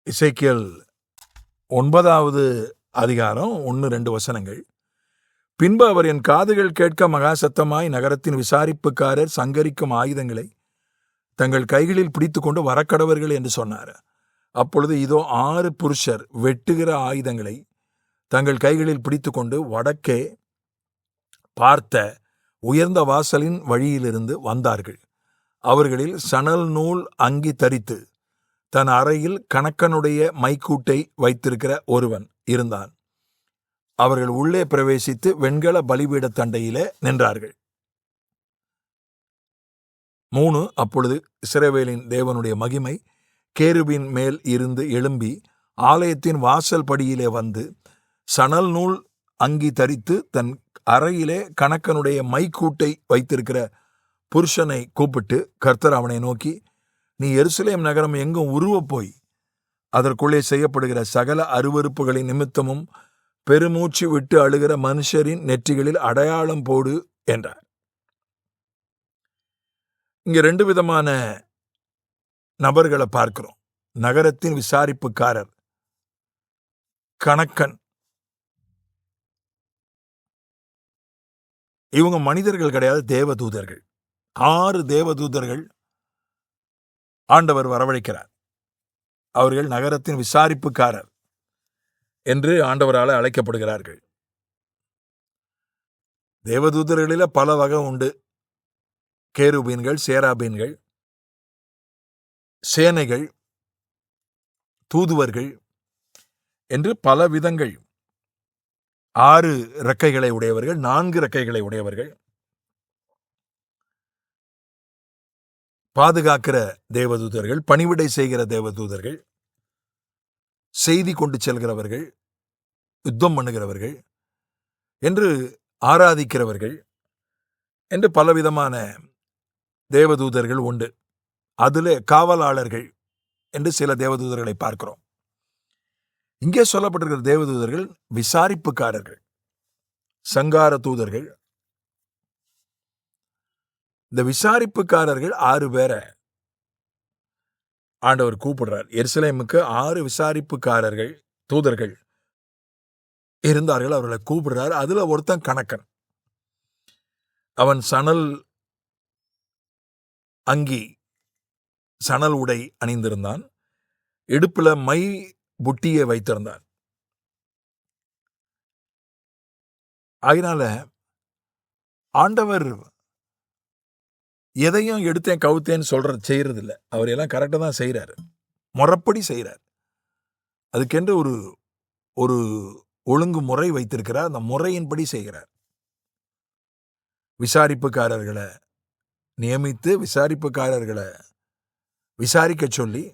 எசேக்கியேல் 9வது அதிகாரம் 1-2 வசனங்கள். பின்பு அவர் என் காதுகள் கேட்க மகா சத்தமாய் நகரத்தின் விசாரிப்புக்காரர் சங்கரிக்கும் ஆயுதங்களை தங்கள் கைகளில் பிடித்து கொண்டு வரக்கடவர்கள் என்று சொன்னார். அப்பொழுது இதோ 6 புருஷர் வெட்டுகிற ஆயுதங்களை தங்கள் கைகளில் பிடித்து கொண்டு வடக்கே பார்த்த உயர்ந்த வாசலின் வழியிலிருந்து வந்தார்கள். அவர்களில் சணல் நூல் அங்கி தரித்து தன் அறையில் கணக்கனுடைய மைக்கூட்டை வைத்திருக்கிற ஒருவன் இருந்தான். அவர்கள் உள்ளே பிரவேசித்து வெண்கல பலிபீட தண்டையிலே நின்றார்கள். 3 அப்பொழுது இஸ்ரவேலின் தேவனுடைய மகிமை கேருபின் மேல் இருந்து எழும்பி ஆலயத்தின் வாசல் படியிலே வந்து சணல் நூல் அங்கி தரித்து தன் அறையிலே கணக்கனுடைய மைக்கூட்டை வைத்திருக்கிற புருஷனை கூப்பிட்டு கர்த்தர் அவனை நோக்கி, நீ எருசலேம் நகரம் எங்கும் உருவப் போய் அதற்குள்ளே செய்யப்படுகிற சகல அருவருப்புகளின் நிமித்தமும் பெருமூச்சு விட்டு அழுகிற மனுஷரின் நெற்றிகளில் அடையாளம் போடு என்றார். இங்க 2 விதமான நபர்களை பார்க்கிறோம். நகரத்தின் விசாரிப்புக்காரர், கணக்கன். இவங்க மனிதர்கள் கிடையாது, தேவதூதர்கள். 6 தேவதூதர்கள் ஆண்டவர் வரவழைக்கிறார். அவர்கள் நகரத்தின் விசாரிப்புக்காரர் என்று ஆண்டவரால் அழைக்கப்படுகிறார்கள். தேவதூதர்களில பல வகை உண்டு. கேருபீன்கள், சேராபீன்கள், சேனைகள், தூதுவர்கள் என்று பல விதங்கள். 6 இறக்கைகளை உடையவர்கள், 4 இறக்கைகளை உடையவர்கள், பாதுகாக்கிற தேவதூதர்கள், பணிவிடை செய்கிற தேவதூதர்கள், செய்தி கொண்டு செல்கிறவர்கள், யுத்தம் பண்ணுகிறவர்கள் என்று ஆராதிக்கிறவர்கள் என்று பலவிதமான தேவதூதர்கள் உண்டு. அதில் காவலாளர்கள் என்று சில தேவதூதர்களை பார்க்கிறோம். இங்கே சொல்லப்பட்டிருக்கிற தேவதூதர்கள் விசாரிப்புக்காரர்கள், சங்கார தூதர்கள். இந்த விசாரிப்புக்காரர்கள் 6 பேரை ஆண்டவர் கூப்பிடுறார். எருசலேமுக்கு 6 விசாரிப்புக்காரர்கள், தூதர்கள் இருந்தார்கள். அவர்களை கூப்பிடுறார். அதுல ஒருத்தன் கணக்கன். அவன் சணல் அங்கி, சணல் உடை அணிந்திருந்தான். இடுப்புல மை புட்டியை வைத்திருந்தான். அதனால ஆண்டவர் எதையும் எடுத்தேன் கவுத்தேன்னு செய்யறது இல்லை. அவர் எல்லாம் கரெக்டாக தான் செய்கிறாரு, முறைப்படி செய்கிறார். அதுக்கென்று ஒரு ஒழுங்கு முறை வைத்திருக்கிறார். அந்த முறையின்படி செய்கிறார். விசாரிப்புக்காரர்களை நியமித்து விசாரிப்புக்காரர்களை விசாரிக்க சொல்லி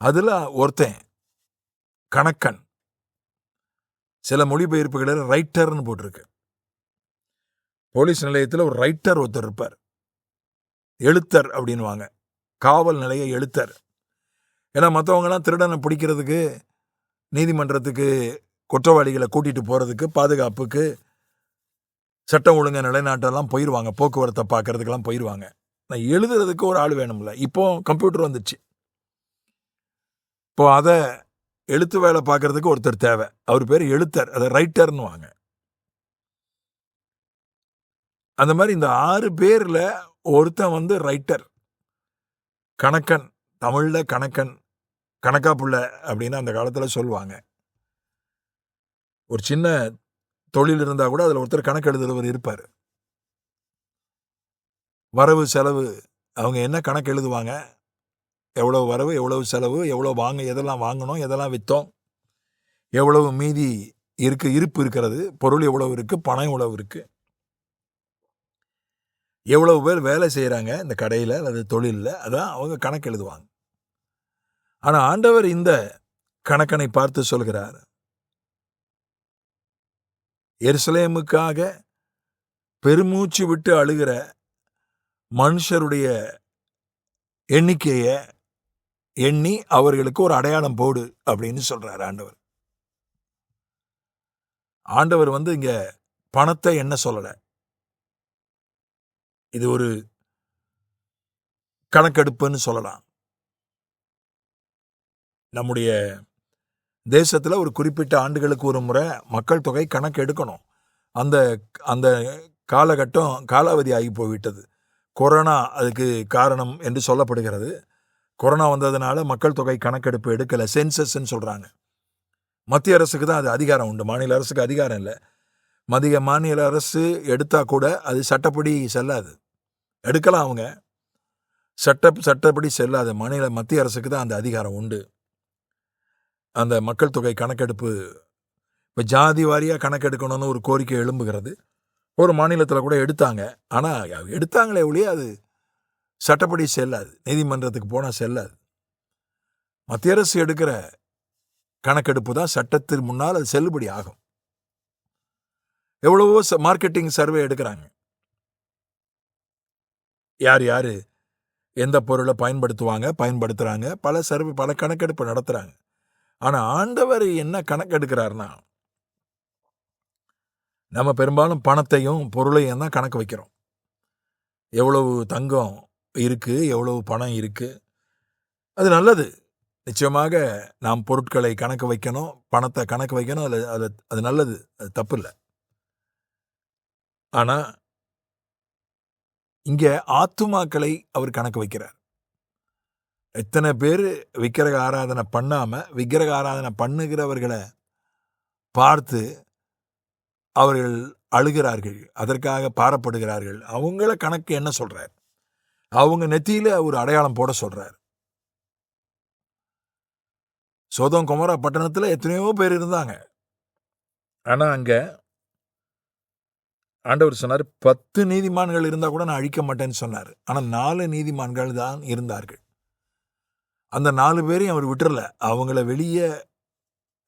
அதில் ஒருத்தன் கணக்கன். சில மொழிபெயர்ப்புகளில் ரைட்டர்னு போட்டிருக்கு. போலீஸ் நிலையத்தில் ஒரு ரைட்டர் ஒருத்தர் இருப்பார், எழுத்தர் அப்படின்வாங்க. காவல் நிலைய எழுத்தர். ஏன்னா மற்றவங்கலாம் திருடனை பிடிக்கிறதுக்கு, நீதிமன்றத்துக்கு குற்றவாளிகளை கூட்டிகிட்டு போகிறதுக்கு, பாதுகாப்புக்கு, சட்டம் ஒழுங்கை நிலைநாட்டெல்லாம் போயிடுவாங்க, போக்குவரத்தை பார்க்கறதுக்கெல்லாம் போயிடுவாங்க. நான் எழுதுறதுக்கு ஒரு ஆள் வேணும்ல. இப்போ கம்ப்யூட்டர் வந்துச்சு. இப்போ அதை எழுத்து வேலை பார்க்கறதுக்கு ஒருத்தர் தேவை. அவர் பேர் எழுத்தர், அதை ரைட்டர்னு வாங்க. அந்த மாதிரி இந்த 6 பேரில் ஒருத்தன் ரைட்டர், கணக்கன். தமிழில் கணக்கன், கணக்கா புள்ள அப்படின்னு அந்த காலத்தில் சொல்லுவாங்க. ஒரு சின்ன தொழில் இருந்தால் கூட அதில் ஒருத்தர் கணக்கு எழுதுறவர் இருப்பார். வரவு செலவு, அவங்க என்ன கணக்கு எழுதுவாங்க, எவ்வளவு வரவு, எவ்வளவு செலவு, எவ்வளோ எதெல்லாம் வாங்கணும், எதெல்லாம் விற்றோம், எவ்வளவு மீதி இருப்பு இருக்கிறது, பொருள் எவ்வளவு இருக்குது, பணம் எவ்வளவு இருக்குது, எவ்வளவு பேர் வேலை செய்கிறாங்க இந்த கடையில் அல்லது தொழிலில், அதான் அவங்க கணக்கு எழுதுவாங்க. ஆனால் ஆண்டவர் இந்த கணக்கனை பார்த்து சொல்கிறார், எருசலேமுக்காக பெருமூச்சு விட்டு அழுகிற மனுஷருடைய எண்ணிக்கையை எண்ணி அவர்களுக்கு ஒரு அடையாளம் போடு அப்படின்னு சொல்றார் ஆண்டவர். ஆண்டவர் இங்க பணத்தை என்ன சொல்லலை. இது ஒரு கணக்கெடுப்புன்னு சொல்லலாம். நம்முடைய தேசத்துல ஒரு குறிப்பிட்ட ஆண்டுகளுக்கு ஒரு முறை மக்கள் தொகை கணக்கு எடுக்கணும். அந்த அந்த காலகட்டம் காலாவதி ஆகி போய்விட்டது. கொரோனா அதுக்கு காரணம் என்று சொல்லப்படுகிறது. கொரோனா வந்ததுனால மக்கள் தொகை கணக்கெடுப்பு எடுக்கல, சென்சஸ்ன்னு சொல்றாங்க. மத்திய அரசுக்கு தான் அது அதிகாரம் உண்டு, மாநில அரசுக்கு அதிகாரம் இல்லை. மாநில அரசு எடுத்தா கூட அது சட்டப்படி செல்லாது. எடுக்கலாம் அவங்க, சட்டப்படி செல்லாது. மத்திய அரசுக்கு தான் அந்த அதிகாரம் உண்டு. அந்த மக்கள் தொகை கணக்கெடுப்பு இப்போ ஜாதி வாரியாக கணக்கெடுக்கணும்னு ஒரு கோரிக்கை எழும்புகிறது. ஒரு மாநிலத்தில் கூட எடுத்தாங்க. ஆனால் எடுத்தாங்களே ஒழிய அது சட்டப்படி செல்லாது, நீதிமன்றத்துக்கு போனால் செல்லாது. மத்திய அரசு எடுக்கிற கணக்கெடுப்பு தான் சட்டத்திற்கு முன்னால் அது செல்லுபடி ஆகும். எவ்வளவோ மார்க்கெட்டிங் சர்வே எடுக்கிறாங்க. யார் யார் எந்த பொருளை பயன்படுத்துகிறாங்க, பல கணக்கெடுப்பு நடத்துகிறாங்க. ஆனால் ஆண்டவர் என்ன கணக்கெடுக்கிறார்னா, நம்ம பெரும்பாலும் பணத்தையும் பொருளையும் தான் கணக்கு வைக்கிறோம். எவ்வளவு தங்கம் இருக்கு, எவ்வளவு பணம் இருக்கு, அது நல்லது. நிச்சயமாக நாம் பொருட்களை கணக்கு வைக்கணும், பணத்தை கணக்கு வைக்கணும். அது நல்லது, அது தப்பு இல்லை. ஆனா இங்க ஆத்துமாக்களை அவர் கணக்கு வைக்கிறார். எத்தனை பேர் விக்கிரக ஆராதனை பண்ணாம விக்கிரக ஆராதனை பண்ணுகிறவர்களை பார்த்து அவர்கள் அழுகிறார்கள், அதற்காக பாரப்படுகிறார்கள். அவங்கள கணக்கு என்ன சொல்றார்? அவங்க நெத்தியில ஒரு அடையாளம் போட சொல்றார். சோதோம் கொமோரா பட்டணத்துல எத்தனையோ பேர் இருந்தாங்க. ஆனா அங்க ஆண்டவர் சொன்னார், 10 நீதிமான்கள் இருந்தா கூட நான் அழிக்க மாட்டேன்னு சொன்னார். ஆனா 4 நீதிமான்கள் தான் இருந்தார்கள். அந்த 4 பேரையும் அவர் விட்டுறல. அவங்கள வெளியே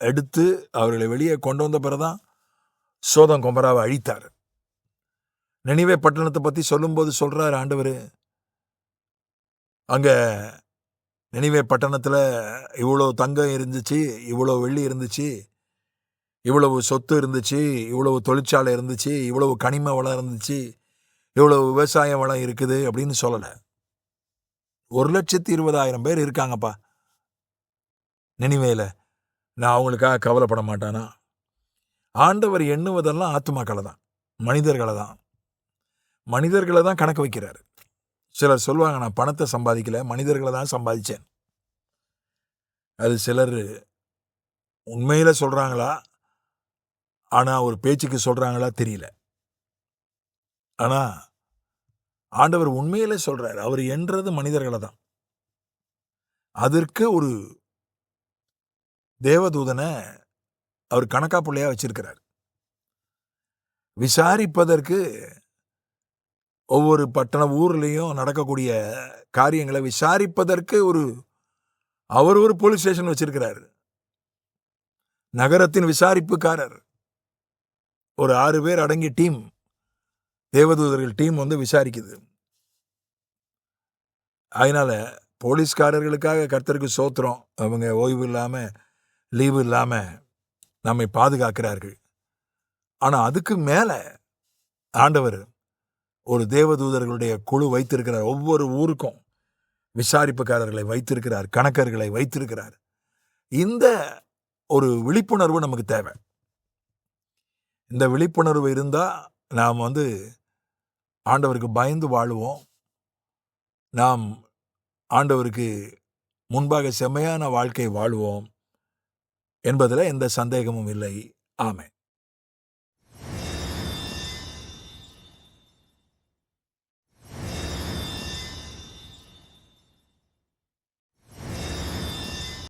எடுத்து அவர்களை வெளியே கொண்டு வந்த பிறகுதான் சோதோம் கொமோராவை அழித்தார். நினிவே பட்டணத்தை பத்தி சொல்லும்போது சொல்றாரு ஆண்டவர், அங்க நினிவே பட்டணத்துல இவ்வளவு தங்கம் இருந்துச்சு, இவ்வளவு வெள்ளி இருந்துச்சு, இவ்வளவு சொத்து இருந்துச்சு, இவ்வளவு தொழிற்சாலை இருந்துச்சு, இவ்வளவு கனிம வளம் இருந்துச்சு, இவ்வளவு விவசாய வளம் இருக்குது அப்படின்னு சொல்லல. 1,20,000 பேர் இருக்காங்கப்பா நினிவேல. நான் அவங்களுக்காக கவலைப்பட மாட்டானா? ஆண்டவர் எண்ணுவதெல்லாம் ஆத்துமாக்களை தான், மனிதர்களை தான் கணக்கு வைக்கிறாரு. சிலர் சொல்லுவாங்க, நான் பணத்தை சம்பாதிக்கல, மனிதர்களை தான் சம்பாதிச்சேன். அது சிலர் உண்மையில சொல்றாங்களா, ஆனா ஒரு பேச்சுக்கு சொல்றாங்களா தெரியல. ஆனா ஆண்டவர் உண்மையிலே சொல்றாரு, அவர் என்றது மனிதர்களை தான். அதற்கு ஒரு தேவதூதனை அவர் கணக்கா பிள்ளையா வச்சிருக்கிறார். விசாரிப்பதற்கு ஒவ்வொரு ஊர்லயும் நடக்கக்கூடிய காரியங்களை விசாரிப்பதற்கு அவர் ஒரு போலீஸ் ஸ்டேஷன் வச்சிருக்கிறார். நகரத்தின் விசாரிப்புக்காரர் ஒரு 6 பேர் அடங்கிய டீம், தேவதூதர்கள் டீம் வந்து விசாரிக்குது. அதனால போலீஸ்காரர்களுக்காக கர்த்தருக்கு சோத்திரம். அவங்க ஓய்வு இல்லாம லீவு இல்லாம நம்மை பாதுகாக்கிறார்கள். ஆனா அதுக்கு மேல ஆண்டவர் ஒரு தேவதூதர்களுடைய குழு வைத்திருக்கிறார். ஒவ்வொரு ஊருக்கும் விசாரிப்புக்காரர்களை வைத்திருக்கிறார், கணக்கர்களை வைத்திருக்கிறார். இந்த ஒரு விழிப்புணர்வு நமக்கு தேவை. இந்த விழிப்புணர்வு இருந்தா நாம் ஆண்டவருக்கு பயந்து வாழுவோம். நாம் ஆண்டவருக்கு முன்பாக செம்மையான வாழ்க்கை வாழ்வோம் என்பதில் எந்த சந்தேகமும் இல்லை. ஆமென்.